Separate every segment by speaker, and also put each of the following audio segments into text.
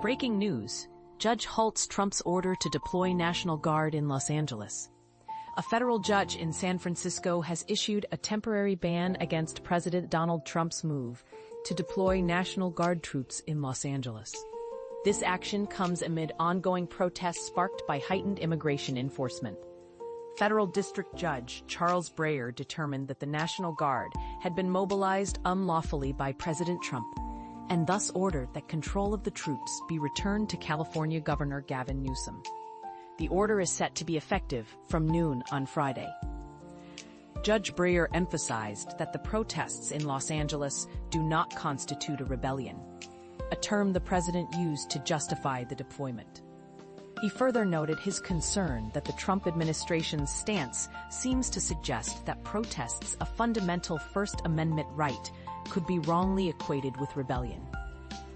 Speaker 1: Breaking news. Judge halts Trump's order to deploy National Guard in Los Angeles. A federal judge in San Francisco has issued a temporary ban against President Donald Trump's move to deploy National Guard troops in Los Angeles. This action comes amid ongoing protests sparked by heightened immigration enforcement. Federal District Judge Charles Breyer determined that the National Guard had been mobilized unlawfully by President Trump and thus ordered that control of the troops be returned to California Governor Gavin Newsom. The order is set to be effective from noon on Friday. Judge Breyer emphasized that the protests in Los Angeles do not constitute a rebellion, a term the president used to justify the deployment. He further noted his concern that the Trump administration's stance seems to suggest that protests, a fundamental First Amendment right, could be wrongly equated with rebellion.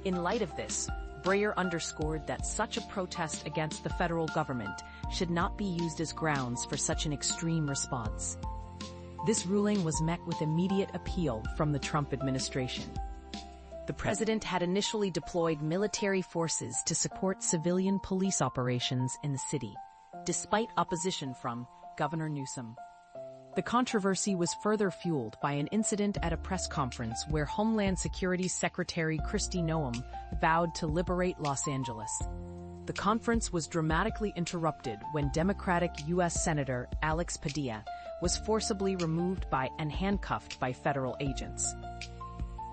Speaker 1: In light of this, Breyer underscored that such a protest against the federal government should not be used as grounds for such an extreme response. This ruling was met with immediate appeal from the Trump administration. The president had initially deployed military forces to support civilian police operations in the city, despite opposition from Governor Newsom. The controversy was further fueled by an incident at a press conference where Homeland Security Secretary Kristi Noem vowed to liberate Los Angeles. The conference was dramatically interrupted when Democratic U.S. Senator Alex Padilla was forcibly removed by and handcuffed by federal agents.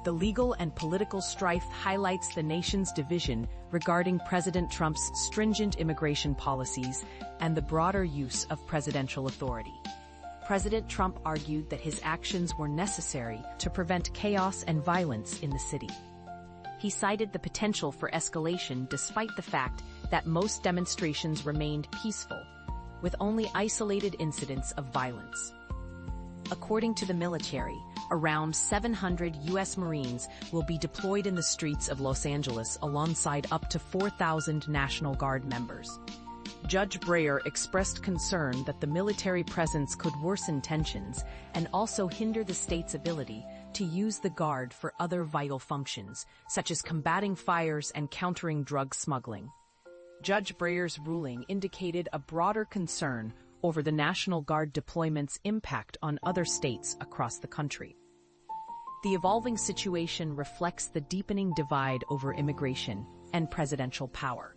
Speaker 1: The legal and political strife highlights the nation's division regarding President Trump's stringent immigration policies and the broader use of presidential authority. President Trump argued that his actions were necessary to prevent chaos and violence in the city. He cited the potential for escalation despite the fact that most demonstrations remained peaceful, with only isolated incidents of violence. According to the military, around 700 U.S. Marines will be deployed in the streets of Los Angeles alongside up to 4,000 National Guard members. Judge Breyer expressed concern that the military presence could worsen tensions and also hinder the state's ability to use the Guard for other vital functions, such as combating fires and countering drug smuggling. Judge Breyer's ruling indicated a broader concern over the National Guard deployment's impact on other states across the country. The evolving situation reflects the deepening divide over immigration and presidential power.